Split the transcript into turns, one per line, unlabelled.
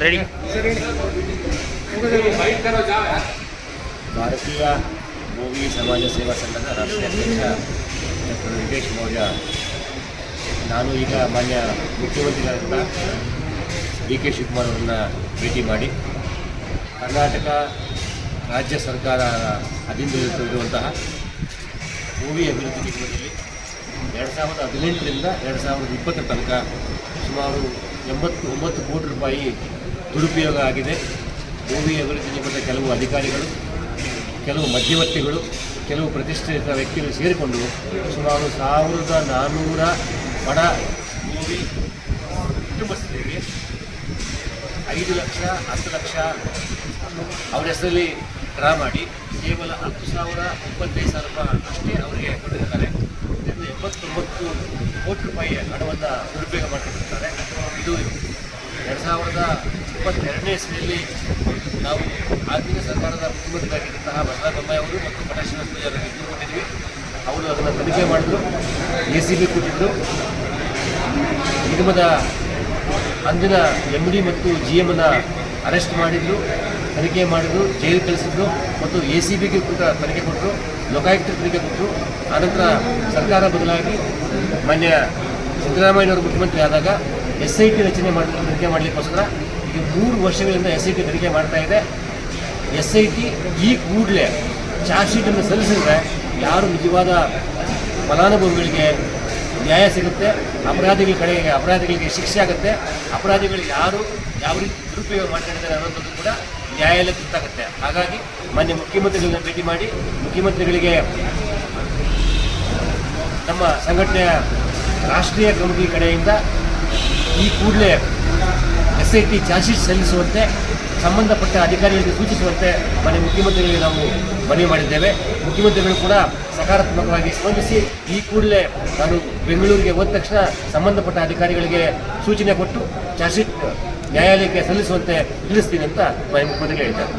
Ready.
ಭಾರತೀಯ ಭೋವಿ ಸಮಾಜ ಸೇವಾ ಸಂಘದ ರಾಷ್ಟ್ರೀಯ ಅಧ್ಯಕ್ಷ ಡಾಕ್ಟರ್ ವೆಂಕಟೇಶ್ ಮೌರ್ಯ. ನಾನು ಈಗ ಮಾನ್ಯ ಮುಖ್ಯಮಂತ್ರಿಗಳಾದಂಥ ಡಿ ಕೆ ಶಿವಕುಮಾರ್ ಅವರನ್ನು ಭೇಟಿ ಮಾಡಿ ಕರ್ನಾಟಕ ರಾಜ್ಯ ಸರ್ಕಾರ ಅಧೀನದಲ್ಲಿರುವಂತಹ ಭೋವಿ ಅಭಿವೃದ್ಧಿ ನಿಗಮದಲ್ಲಿ 2018ರಿಂದ 2020 ತನಕ ಸುಮಾರು 89 ಕೋಟಿ ರೂಪಾಯಿ ದುರುಪಯೋಗ ಆಗಿದೆ. ಭೋವಿ ಅಭಿವೃದ್ಧಿ ನಿಗಮದ ಕೆಲವು ಅಧಿಕಾರಿಗಳು, ಕೆಲವು ಮಧ್ಯವರ್ತಿಗಳು, ಕೆಲವು ಪ್ರತಿಷ್ಠಿತ ವ್ಯಕ್ತಿಗಳು ಸೇರಿಕೊಂಡು ಸುಮಾರು 1400 ಬಡ ಭೋವಿ ಕುಟುಂಬಸ್ಥರಿಗೆ 5 ಲಕ್ಷ 10 ಲಕ್ಷ ಅವರ ಹೆಸರಲ್ಲಿ ಡ್ರಾ ಮಾಡಿ ಕೇವಲ 10,025 ರೂಪಾಯಿ ಅಷ್ಟೇ ಅವರಿಗೆ ಕೊಟ್ಟಿರ್ತಾರೆ. ಇದರಿಂದ 89 ಕೋಟಿ ರೂಪಾಯಿ ಹಣವನ್ನು ದುರುಪಯೋಗ ಮಾಡಿಕೊಂಡಿರ್ತಾರೆ. ಇದು 2022ನೇ ಇಸ್ವಿಯಲ್ಲಿ ನಾವು ಆಗಿನ ಸರ್ಕಾರದ ಮುಖ್ಯಮಂತ್ರಿಯಾಗಿದ್ದಂತಹ ಬಸವರಾಜ ಬೊಮ್ಮಾಯಿ ಅವರು ಮತ್ತು ಪಟಾಶ್ ಶ್ರೀನಿವಾಸ ಅವರಿಗೆ ದೂರು ಕೊಟ್ಟಿದ್ವಿ. ಅವರು ಅದನ್ನು ತನಿಖೆ ಮಾಡಿದ್ರು, ACB ಕೊಟ್ಟಿದ್ದರು. ನಿಗಮದ ಅಂದಿನ MD ಮತ್ತು GMನ ಅರೆಸ್ಟ್ ಮಾಡಿದ್ರು, ತನಿಖೆ ಮಾಡಿದ್ರು, ಜೈಲು ಕಳಿಸಿದ್ರು ಮತ್ತು ACBಗೆ ಕೂಡ ತನಿಖೆ ಕೊಟ್ಟರು, ಲೋಕಾಯುಕ್ತರು ತನಿಖೆ ಕೊಟ್ಟರು. ಆನಂತರ ಸರ್ಕಾರ ಬದಲಾಗಿ ಮಾನ್ಯ ಸಿದ್ದರಾಮಯ್ಯನವರು ಮುಖ್ಯಮಂತ್ರಿ ಆದಾಗ SIT ರಚನೆ ತನಿಖೆ ಮಾಡಲಿಕ್ಕೋಸ್ಕರ ಈಗ 3 ವರ್ಷಗಳಿಂದ SIT ತನಿಖೆ ಮಾಡ್ತಾ ಇದೆ. SIT ಈ ಕೂಡಲೇ ಚಾರ್ಜ್ ಶೀಟನ್ನು ಸಲ್ಲಿಸಿದ್ರೆ ಯಾರು ನಿಜವಾದ ಫಲಾನುಭವಿಗಳಿಗೆ ನ್ಯಾಯ ಸಿಗುತ್ತೆ, ಅಪರಾಧಿಗಳಿಗೆ ಶಿಕ್ಷೆ ಆಗುತ್ತೆ, ಅಪರಾಧಿಗಳು ಯಾರು ಯಾವ ರೀತಿ ದುರುಪಯೋಗ ಮಾಡ್ಕೊಂಡಿದ್ದಾರೆ ಅನ್ನೋದು ಕೂಡ ನ್ಯಾಯಾಲಯಕ್ಕೆ ಗೊತ್ತಾಗುತ್ತೆ. ಹಾಗಾಗಿ ಮಾನ್ಯ ಮುಖ್ಯಮಂತ್ರಿಗಳನ್ನ ಭೇಟಿ ಮಾಡಿ ಮುಖ್ಯಮಂತ್ರಿಗಳಿಗೆ ನಮ್ಮ ಸಂಘಟನೆಯ ರಾಷ್ಟ್ರೀಯ ಕಮಿಟಿ ಕಡೆಯಿಂದ ಈ ಕೂಡಲೇ SIT ಚಾರ್ಜ್ ಶೀಟ್ ಸಲ್ಲಿಸುವಂತೆ ಸಂಬಂಧಪಟ್ಟ ಅಧಿಕಾರಿಗಳಿಗೆ ಸೂಚಿಸುವಂತೆ ಮಾನ್ಯ ಮುಖ್ಯಮಂತ್ರಿಗಳಿಗೆ ನಾವು ಮನವಿ ಮಾಡಿದ್ದೇವೆ. ಮುಖ್ಯಮಂತ್ರಿಗಳು ಕೂಡ ಸಕಾರಾತ್ಮಕವಾಗಿ ಸ್ಪಂದಿಸಿ ಈ ಕೂಡಲೇ ನಾನು ಬೆಂಗಳೂರಿಗೆ ಹೋದ ತಕ್ಷಣ ಸಂಬಂಧಪಟ್ಟ ಅಧಿಕಾರಿಗಳಿಗೆ ಸೂಚನೆ ಕೊಟ್ಟು ಚಾರ್ಜ್ ಶೀಟ್ ನ್ಯಾಯಾಲಯಕ್ಕೆ ಸಲ್ಲಿಸುವಂತೆ ತಿಳಿಸ್ತೀನಿ ಅಂತ ಮಾನ್ಯ ಮುಖ್ಯಮಂತ್ರಿಗಳು ಹೇಳಿದ್ದಾರೆ.